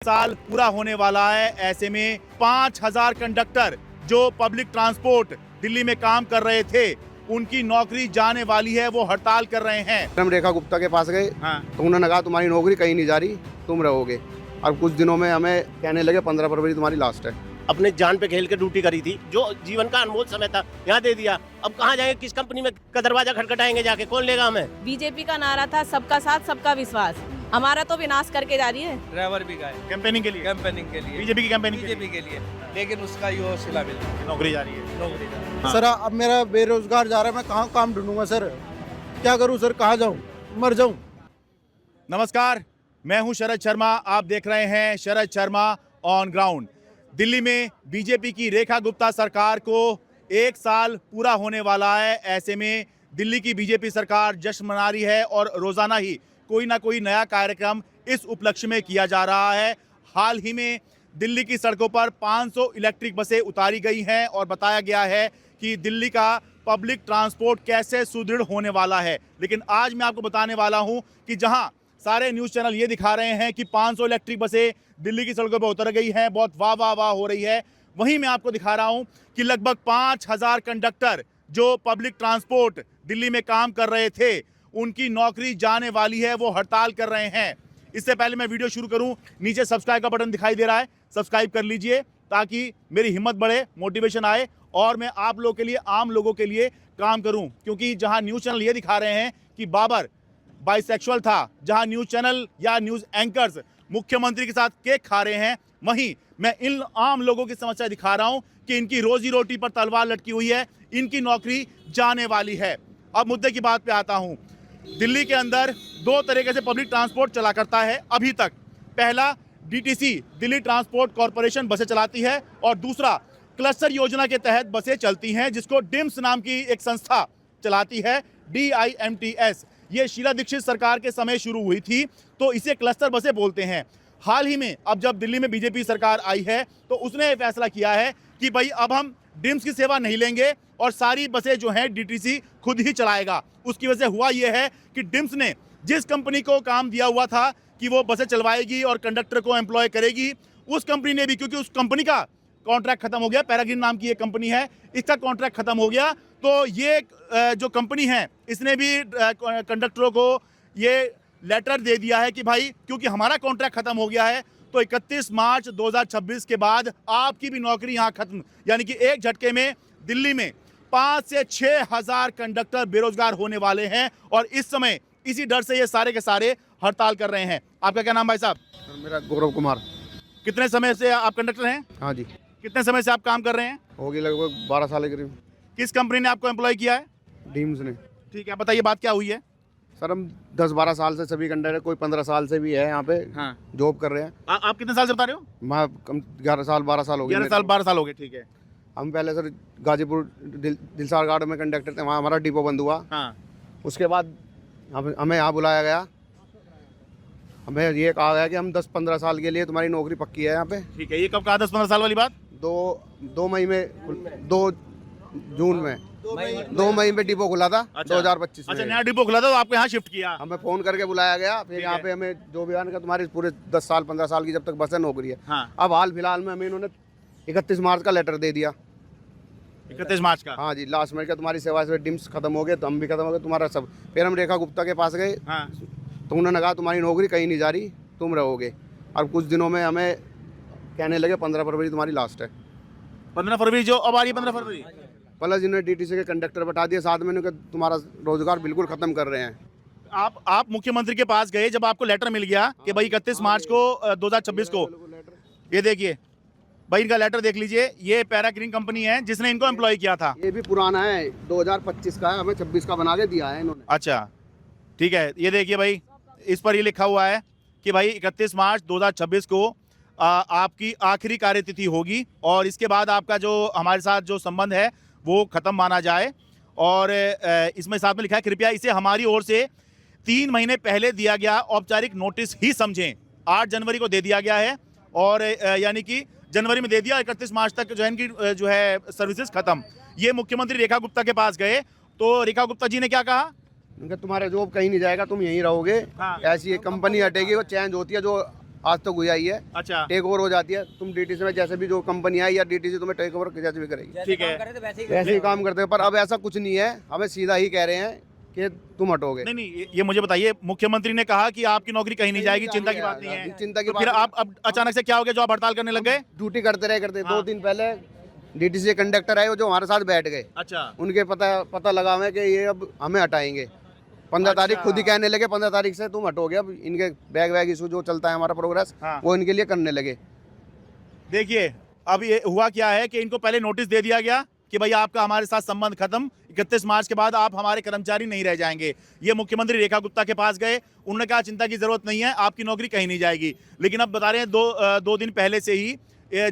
साल पूरा होने वाला है। ऐसे में 5000 कंडक्टर जो पब्लिक ट्रांसपोर्ट दिल्ली में काम कर रहे थे, उनकी नौकरी जाने वाली है। वो हड़ताल कर रहे हैं। हम रेखा गुप्ता के पास गए हाँ। तो उन्होंने कहा तुम्हारी नौकरी कहीं नहीं जा रही, तुम रहोगे। और कुछ दिनों में हमें कहने लगे 15 फरवरी तुम्हारी लास्ट है। अपने जान पे खेल के ड्यूटी करी थी, जो जीवन का अनमोल समय था, यहाँ दे दिया। अब कहाँ जाएंगे, किस कंपनी में का दरवाजा खटखटाएंगे जाके, कौन लेगा हमें? बीजेपी का नारा था सबका साथ सबका विश्वास, हमारा तो विनाश करके जा रही है। ड्राइवर भी गए कैंपेनिंग के लिए, कैंपेनिंग के लिए, बीजेपी की कैंपेनिंग बीजेपी के लिए, लेकिन उसका यो सिला मिल नौकरी जा रही है। नौकरी का। हाँ। सर अब मेरा बेरोजगार जा रहा है, मैं कहाँ काम ढूंढूंगा सर, क्या करूँ सर, कहाँ जाऊँ, मर जाऊँ। नमस्कार, मैं हूं शरद शर्मा। आप देख रहे हैं शरद शर्मा ऑन ग्राउंड। दिल्ली में बीजेपी की रेखा गुप्ता सरकार को 1 साल पूरा होने वाला है। ऐसे में दिल्ली की बीजेपी सरकार जश्न मना रही है और रोजाना ही कोई ना कोई नया कार्यक्रम इस उपलक्ष्य में किया जा रहा है। हाल ही में दिल्ली की सड़कों पर 500 इलेक्ट्रिक बसें उतारी गई हैं और बताया गया है कि दिल्ली का पब्लिक ट्रांसपोर्ट कैसे सुदृढ़ होने वाला है। लेकिन आज मैं आपको बताने वाला हूं कि जहां सारे न्यूज़ चैनल ये दिखा रहे हैं कि 500 इलेक्ट्रिक बसें दिल्ली की सड़कों पर उतर गई हैं, बहुत वाह वाह वाह हो रही है, वहीं मैं आपको दिखा रहा हूं कि लगभग 5000 कंडक्टर जो पब्लिक ट्रांसपोर्ट दिल्ली में काम कर रहे थे, उनकी नौकरी जाने वाली है। वो हड़ताल कर रहे हैं। इससे पहले मैं वीडियो शुरू करूं, नीचे सब्सक्राइब का बटन दिखाई दे रहा है, सब्सक्राइब कर लीजिए ताकि मेरी हिम्मत बढ़े, मोटिवेशन आए और मैं आप लोगों के लिए, आम लोगों के लिए काम करूं। क्योंकि जहां न्यूज़ चैनल ये दिखा रहे हैं कि बाबर बाइसेक्सुअल था, जहां न्यूज़ चैनल या न्यूज़ एंकर्स मुख्यमंत्री के साथ केक खा रहे हैं, वहीं मैं इन आम लोगों की समस्या दिखा रहा हूं कि इनकी रोजी रोटी पर तलवार लटकी हुई है, इनकी नौकरी जाने वाली है। अब मुद्दे की बात पे आता हूं। दिल्ली के अंदर 2 तरीके से पब्लिक ट्रांसपोर्ट चला करता है अभी तक। पहला, डीटीसी दिल्ली ट्रांसपोर्ट कॉरपोरेशन बसें चलाती है और दूसरा क्लस्टर योजना के तहत बसें चलती हैं, जिसको डिम्स नाम की एक संस्था चलाती है, DIMTS। ये शीला दीक्षित सरकार के समय शुरू हुई थी, तो इसे क्लस्टर बसें बोलते हैं। हाल ही में अब जब दिल्ली में बीजेपी सरकार आई है तो उसने फैसला किया है कि भाई अब हम डिम्स की सेवा नहीं लेंगे और सारी बसें जो हैं डीटीसी खुद ही चलाएगा। उसकी वजह से हुआ यह है कि डिम्स ने जिस कंपनी को काम दिया हुआ था कि वो बसें चलवाएगी और कंडक्टर को एम्प्लॉय करेगी, उस कंपनी ने भी, क्योंकि उस कंपनी का कॉन्ट्रैक्ट खत्म हो गया, पैराग्रीन नाम की एक कंपनी है, इसका कॉन्ट्रैक्ट खत्म हो गया, तो ये जो कंपनी है इसने भी कंडक्टरों को ये लेटर दे दिया है कि भाई क्योंकि हमारा कॉन्ट्रैक्ट खत्म हो गया है तो 31 मार्च 2026 के बाद आपकी भी नौकरी यहाँ खत्म। यानी कि एक झटके में दिल्ली में 5 से 6 हजार कंडक्टर बेरोजगार होने वाले हैं और इस समय इसी डर से ये सारे के सारे हड़ताल कर रहे हैं। आपका क्या नाम भाई साहब? मेरा गौरव कुमार। कितने समय से आप कंडक्टर हैं? हाँ जी, कितने समय से आप काम कर रहे हैं? होगी लगभग 12 साल के करीब। किस कंपनी ने आपको एम्प्लॉय किया है? डीम्स ने। ठीक है, बताइए बात क्या हुई है? सर हम 10-12 साल से सभी कंडक्टर, कोई 15 साल से भी है यहाँ पे हाँ। जॉब कर रहे हैं। आप कितने साल से बता रहे हो? मैं कम 11 साल 12 साल हो गए। 11 साल 12 साल हो गए, ठीक है। हम पहले सर गाजीपुर दिलसार गार्ड में कंडक्टर थे, वहाँ हमारा डिपो बंद हुआ। हाँ। उसके बाद हमें यहाँ बुलाया गया, हमें ये कहा गया कि हम 10-15 साल के लिए तुम्हारी नौकरी पक्की है यहाँ पे। ठीक है, ये कब कहा 10-15 साल वाली बात? 2 मई में, 2 जून में, 2 मई में डिपो खुला था। अच्छा। 2025 अच्छा, में नया डिपो खुला था तो आपको यहाँ शिफ्ट किया? हमें फोन करके बुलाया गया। फिर यहाँ पे हमें जो भी आने का तुम्हारी पूरे 10 साल 15 साल की जब तक बसें नौकरी है। हाँ। अब हाल फिलहाल में हमें इन्होंने 31 मार्च का लेटर दे दिया। 31 मार्च का? हाँ जी, लास्ट में, तुम्हारी सेवा से डिम्स खत्म हो गए तो हम भी खत्म हो गए, तुम्हारा सब। फिर हम रेखा गुप्ता के पास गए हाँ। तो उन्होंने कहा तुम्हारी नौकरी कहीं नहीं जा रही, तुम रहोगे। और कुछ दिनों में हमें कहने लगे 15 फरवरी तुम्हारी लास्ट है। 15 फरवरी जो अब आ रही है, 15 फरवरी प्लस इन्होंने डीटीसी के कंडक्टर बता दिए, साथ में इन्होंने कहा तुम्हारा रोजगार बिल्कुल खत्म कर रहे हैं। आप मुख्यमंत्री के पास गए जब आपको लेटर मिल गया कि भाई 31 मार्च को 2026 को, ये देखिए भाई इनका लेटर देख लीजिए, ये पैराग्रीन कंपनी है जिसने इनको एम्प्लॉय किया था। ये भी पुराना है, 2025 का है, हमें 26 का बना के दिया है इन्होंने। अच्छा ठीक है, ये देखिए भाई इस पर ये लिखा हुआ है कि भाई 31 मार्च 2026 को आपकी आखिरी कार्यतिथि होगी और इसके बाद आपका जो हमारे साथ जो संबंध है वो ख़त्म माना जाए। और इसमें साथ में लिखा है कृपया इसे हमारी ओर से 3 महीने पहले दिया गया औपचारिक नोटिस ही समझें। 8 जनवरी को दे दिया गया है और यानी कि जनवरी में दे दिया, 31 मार्च तक जो है इनकी जो है सर्विसेज खत्म। ये मुख्यमंत्री रेखा गुप्ता के पास गए तो रेखा गुप्ता जी ने क्या कहा? उनका तुम्हारा जॉब कहीं नहीं जाएगा, तुम यहीं रहोगे। हाँ। ऐसी एक कंपनी हटेगी, वो चेंज होती है, जो आज तो हुई आई है, अच्छा टेक ओवर हो जाती है। तुम डीटीसी में जैसे भी जो कंपनी आई या डीटीसी तुम्हें टेक ओवर जैसे भी करेगी, ठीक है। वैसे ही काम करते हैं। पर अब ऐसा कुछ नहीं है, हमें सीधा ही कह रहे हैं कि तुम हटोगे। नहीं नहीं, ये मुझे बताइए, मुख्यमंत्री ने कहा कि आपकी नौकरी कहीं नहीं जाएगी, चिंता की बात नहीं है। चिंता की तो फिर बात आप अब अचानक से क्या हो गया जो आप हड़ताल करने लग गए? ड्यूटी करते रहे हाँ। 2 दिन पहले डीटीसी कंडक्टर आए जो हमारे साथ बैठ गए, अच्छा उनके पता लगा हमें कि ये अब हमें हटाएंगे। 15 तारीख खुद ही कहने लगे 15 तारीख से तुम हटोगे। अब इनके बैग इशू जो चलता है हमारा प्रोग्रेस, हाँ। वो इनके लिए करने लगे। देखिए अब ये हुआ क्या है कि इनको पहले नोटिस दे दिया गया कि भाई आपका हमारे साथ संबंध खत्म, 31 मार्च के बाद आप हमारे कर्मचारी नहीं रह जाएंगे। ये मुख्यमंत्री रेखा गुप्ता के पास गए, उन्होंने कहा चिंता की जरूरत नहीं है, आपकी नौकरी कहीं नहीं जाएगी। लेकिन अब बता रहे हैं दो दिन पहले से ही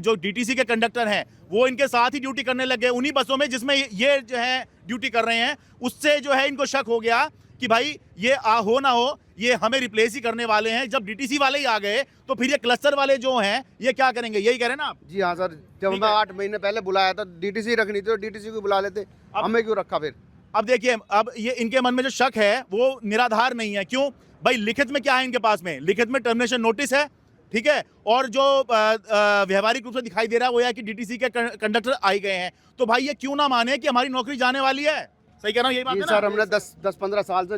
जो डीटीसी के कंडक्टर हैं वो इनके साथ ही ड्यूटी करने लग गए, उन्हीं बसों में जिसमें ये जो है ड्यूटी कर रहे हैं। उससे जो है इनको शक हो गया कि भाई ये हो ना हो ये हमें रिप्लेस ही करने वाले हैं। जब डीटीसी वाले ही आ गए तो फिर ये क्लस्टर वाले जो हैं ये क्या करेंगे, यही कह रहे हैं ना आप? जी हाँ सर, जब हमें 8 महीने पहले बुलाया था डीटीसी रखनी थी तो डीटीसी को बुला लेते, हमें क्यों रखा फिर? अब देखिए, अब ये इनके मन में जो शक है वो निराधार नहीं है। क्यों भाई? लिखित में क्या है इनके पास में? लिखित में टर्मिनेशन नोटिस है, ठीक है। और जो व्यवहारिक रूप से दिखाई दे रहा है वो है कि डीटीसी के कंडक्टर आए गए हैं। तो भाई ये क्यों ना माने कि हमारी नौकरी जाने वाली है? सही कह रहा हूँ, यही बात जी है सर, ना? हमने 10-15 साल से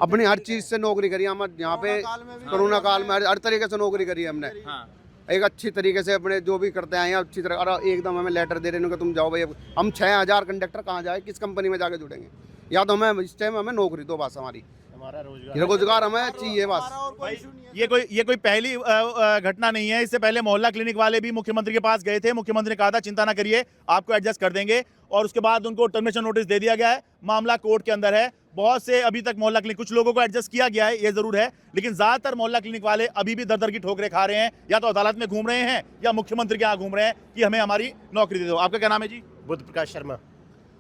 अपनी हर चीज से नौकरी करी। हम यहाँ पे कोरोना काल में हर तरीके से नौकरी करी है हमने। हाँ। एक अच्छी तरीके से अपने जो भी करते आए हैं अच्छी तरह। और एकदम हमें लेटर दे रहे हैं कि तुम जाओ भाई। हम 6000 कंडक्टर कहाँ जाए, किस कंपनी में जाके जुड़ेंगे? या तो हमें इस टाइम हमें नौकरी दो, बस हमारा रोजगार हमें चाहिए बस। भाई ये कोई पहली घटना नहीं है। इससे पहले मोहल्ला क्लिनिक वाले भी मुख्यमंत्री के पास गए थे। मुख्यमंत्री ने कहा था चिंता ना करिए, आपको एडजस्ट कर देंगे। और उसके बाद उनको टर्मिनेशन नोटिस दे दिया गया है, मामला कोर्ट के अंदर है। बहुत से अभी तक मोहल्ला क्लिनिक, कुछ लोगों को एडजस्ट किया गया है, ये जरूर है, लेकिन ज्यादातर मोहल्ला क्लिनिक वाले अभी भी दर दर की ठोकरें खा रहे हैं। या तो अदालत में घूम रहे हैं या मुख्यमंत्री के यहाँ घूम रहे हैं कि हमें हमारी नौकरी दे दो। आपका क्या नाम है जी? बुद्ध प्रकाश शर्मा।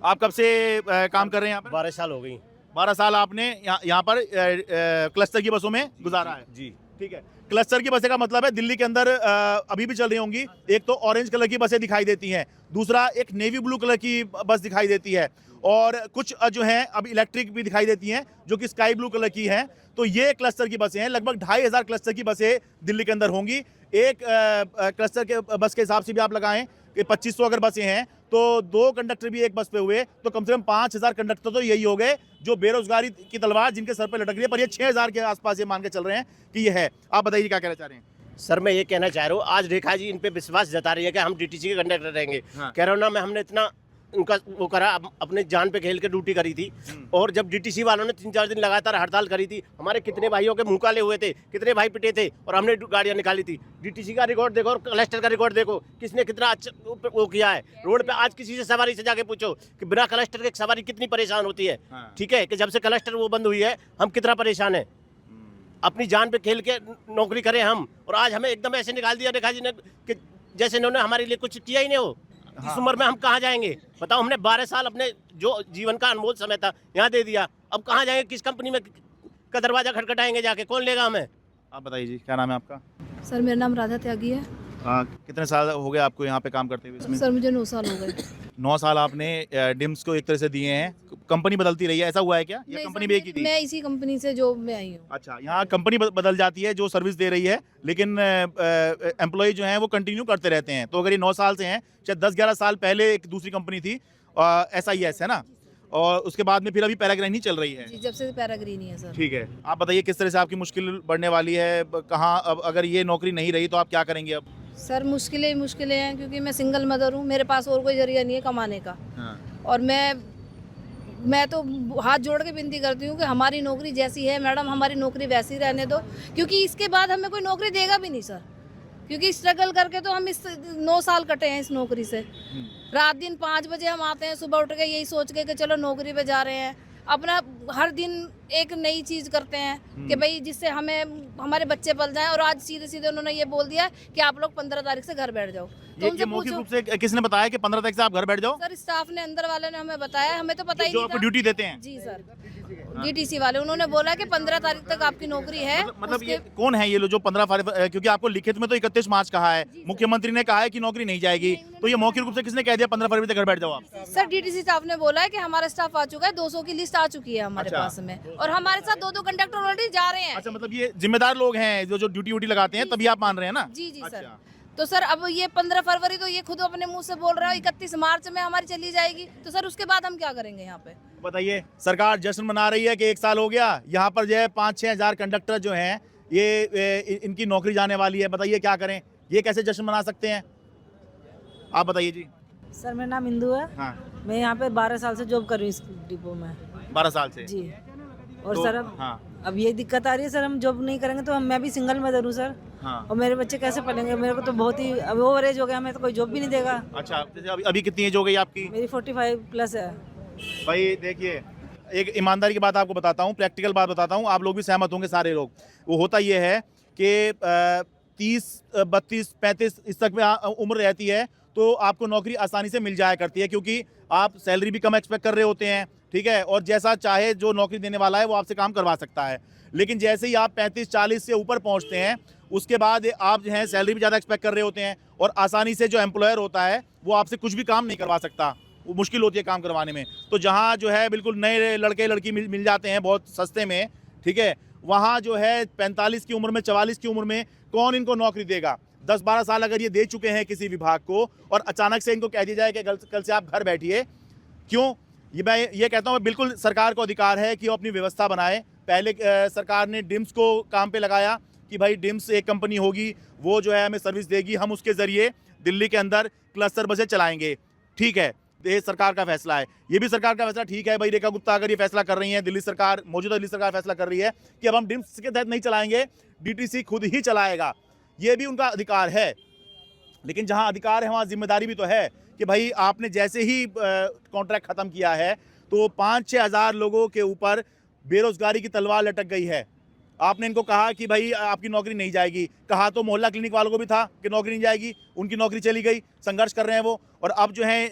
आप कब से काम कर रहे हैं यहाँ पर? 12 साल हो गई। 12 साल आपने यहाँ पर क्लस्टर की बसों में गुजारा है जी। ठीक है। क्लस्टर की बसें का मतलब है दिल्ली के अंदर अभी भी चल रही होंगी। एक तो ऑरेंज कलर की बसें दिखाई देती हैं, दूसरा एक नेवी ब्लू कलर की बस दिखाई देती है, और कुछ जो हैं अब इलेक्ट्रिक भी दिखाई देती हैं जो कि स्काई ब्लू कलर की हैं। तो ये क्लस्टर की बसें हैं। लगभग 2500 क्लस्टर की बसें दिल्ली के अंदर होंगी। एक क्लस्टर के बस के हिसाब से भी आप लगाएं कि 2500 अगर बसें हैं तो 2 कंडक्टर भी एक बस पे हुए तो कम से कम 5000 कंडक्टर तो यही हो गए जो बेरोजगारी की तलवार जिनके सर पे लटक रही है। पर ये 6000 के आसपास ये मान के चल रहे हैं कि ये है। आप बताइए क्या कहना चाह रहे हैं? सर मैं ये कहना चाह रहा हूँ, आज रेखा जी इन पे विश्वास जता रही है कि हम डीटीसी के कंडक्टर रहेंगे। हाँ। कोरोना में हमने इतना उनका वो करा, अपने जान पे खेल के ड्यूटी करी थी। और जब डीटीसी वालों ने 3-4 दिन लगातार हड़ताल करी थी, हमारे कितने भाइयों के मुंह काले हुए थे, कितने भाई पिटे थे, और हमने गाड़ियां निकाली थी। डीटीसी का रिकॉर्ड देखो और क्लस्टर का रिकॉर्ड देखो, किसने कितना अच्छा वो किया है। रोड पे आज किसी से सवारी से जाके पूछो कि बिना क्लस्टर के सवारी कितनी परेशान होती है। हाँ। ठीक है कि जब से क्लस्टर वो बंद हुई है हम कितना परेशान है। अपनी जान पे खेल के नौकरी करें हम, और आज हमें एकदम ऐसे निकाल दिया रेखा जी ने कि जैसे इन्होंने हमारे लिए कुछ किया ही नहीं हो। इस उम्र में हम कहाँ जाएंगे बताओ? हमने 12 साल अपने जो जीवन का अनमोल समय था यहाँ दे दिया, अब कहाँ जाएंगे? किस कंपनी में का दरवाजा खटखटाएंगे जाके? कौन लेगा हमें? आप बताइए जी, क्या नाम है आपका? सर मेरा नाम राधा त्यागी है। कितने साल हो गए आपको यहाँ पे काम करते हुए? इसमें सर मुझे 9 साल हो गए। 9 साल आपने डिम्स को एक तरह से दिए हैं। कंपनी बदलती रही है, ऐसा हुआ है क्या? या नहीं कंपनी सर, भी एक ही थी? मैं इसी कंपनी से जॉब में आई हूँ। अच्छा, यहाँ कंपनी बदल जाती है जो सर्विस दे रही है, लेकिन एम्प्लॉय जो हैं वो कंटिन्यू करते रहते हैं। तो अगर ये 9 साल से हैं, शायद 10-11 साल पहले एक दूसरी कंपनी थी SIS है ना, और उसके बाद में फिर अभी पैराग्रीन ही चल रही है। जी, जब से पैराग्रीन ही है सर। ठीक है। आप बताइए किस तरह से आपकी मुश्किल बढ़ने वाली है? कहाँ अब अगर ये नौकरी नहीं रही तो आप क्या करेंगे अब? सर मुश्किलें हैं क्योंकि मैं सिंगल मदर हूँ, मेरे पास और कोई जरिया नहीं है कमाने का। हाँ। और मैं तो हाथ जोड़ के विनती करती हूँ कि हमारी नौकरी जैसी है मैडम, हमारी नौकरी वैसी ही रहने दो, क्योंकि इसके बाद हमें कोई नौकरी देगा भी नहीं सर। क्योंकि स्ट्रगल करके तो हम इस 9 साल कटे हैं इस नौकरी से। रात दिन 5 बजे हम आते हैं, सुबह उठ के यही सोच के कि चलो नौकरी पे जा रहे हैं। अपना हर दिन एक नई चीज़ करते हैं कि भाई जिससे हमें हमारे बच्चे पल जाएं। और आज सीधे सीधे उन्होंने ये बोल दिया कि आप लोग 15 तारीख से घर बैठ जाओ। तो ये मौखिक रूप से किसने बताया कि 15 तारीख से आप घर बैठ जाओ? सर स्टाफ ने, अंदर वाले ने हमें बताया, हमें तो पता ही जो नहीं आपको था। ड्यूटी देते हैं? जी सर। डीटीसी वाले, उन्होंने बोला कि 15 तारीख तक आपकी नौकरी है। मतलब ये कौन है ये लोग जो 15 फरवरी, क्योंकि आपको लिखित में तो 31 मार्च कहा है, मुख्यमंत्री ने कहा है कि नौकरी नहीं जाएगी, तो ये मौखिक रूप से किसने कह दिया 15 फरवरी तक घर बैठ जाओ आप? सर डीटीसी स्टाफ ने बोला है कि हमारा स्टाफ आ चुका है, 200 की लिस्ट आ चुकी है हमारे अच्छा। पास में, और हमारे साथ 2-2 कंडक्टर ऑलरेडी जा रहे हैं। अच्छा, मतलब ये जिम्मेदार लोग हैं जो ड्यूटी व्यूटी लगाते हैं, तभी आप मान रहे हैं ना? जी सर। अच्छा। तो सर अब ये 15 फरवरी तो ये खुद अपने मुंह से बोल रहा है, 31 मार्च में हमारी चली जाएगी, तो सर उसके बाद हम क्या करेंगे यहाँ पे? बताइए, सरकार जश्न मना रही है कि 1 साल हो गया, यहाँ पर जो है 5-6 हज़ार कंडक्टर जो हैं ये इनकी नौकरी जाने वाली है। बताइए क्या करें, ये कैसे जश्न मना सकते हैं, आप बताइए जी। सर मेरा नाम इंदू है। हाँ, मैं यहाँ पे 12 साल से जॉब कर रही हूँ इस डिपो में। 12 साल से जी। और तो, सर अब हाँ अब ये दिक्कत आ रही है सर, हम जॉब नहीं करेंगे तो मैं भी सिंगल मदर हूँ सर, हाँ। और मेरे बच्चे कैसे पढ़ेंगे? मेरे को तो बहुत ही अब ओवरेज हो गया, हमें तो कोई जॉब भी नहीं देगा। अच्छा, जैसे अभी कितनी एज हो गई आपकी? मेरी 45 प्लस है। भाई देखिए, एक ईमानदारी की बात आपको बताता हूँ, प्रैक्टिकल बात बताता हूँ, आप लोग भी सहमत होंगे सारे लोग। वो होता ये है कि 30, 32, 35 इस तक में उम्र रहती है तो आपको नौकरी आसानी से मिल जाया करती है, क्योंकि आप सैलरी भी कम एक्सपेक्ट कर रहे होते हैं, ठीक है, और जैसा चाहे जो नौकरी देने वाला है वो आपसे काम करवा सकता है। लेकिन जैसे ही आप 35-40 से ऊपर पहुंचते हैं, उसके बाद आप जो है सैलरी भी ज़्यादा एक्सपेक्ट कर रहे होते हैं, और आसानी से जो एम्प्लॉयर होता है वो आपसे कुछ भी काम नहीं करवा सकता, वो मुश्किल होती है काम करवाने में। तो जहाँ जो है बिल्कुल नए लड़के लड़की मिल जाते हैं बहुत सस्ते में, ठीक है, वहाँ जो है 45 की उम्र में, 44 की उम्र में कौन इनको नौकरी देगा? 10-12 साल अगर ये दे चुके हैं किसी विभाग को, और अचानक से इनको कह दिया जाए कि कल से आप घर बैठिए, क्यों? मैं ये कहता हूँ बिल्कुल सरकार को अधिकार है कि वो अपनी व्यवस्था बनाए। पहले सरकार ने डिम्स को काम पे लगाया कि भाई डिम्स एक कंपनी होगी, वो जो है हमें सर्विस देगी, हम उसके ज़रिए दिल्ली के अंदर क्लस्टर बसें चलाएंगे, ठीक है, ये सरकार का फैसला है। ये भी सरकार का फैसला ठीक है भाई, रेखा गुप्ता अगर ये फैसला कर रही है, दिल्ली सरकार, मौजूदा दिल्ली सरकार फैसला कर रही है कि अब हम डिम्स के तहत नहीं चलाएंगे, डीटीसी खुद ही चलाएगा, ये भी उनका अधिकार है। लेकिन जहाँ अधिकार है वहाँ जिम्मेदारी भी तो है कि भाई आपने जैसे ही कॉन्ट्रैक्ट ख़त्म किया है तो 5-6 हज़ार लोगों के ऊपर बेरोज़गारी की तलवार लटक गई है। आपने इनको कहा कि भाई आपकी नौकरी नहीं जाएगी, कहा तो मोहल्ला क्लिनिक वालों को भी था कि नौकरी नहीं जाएगी, उनकी नौकरी चली गई, संघर्ष कर रहे हैं वो, और अब जो है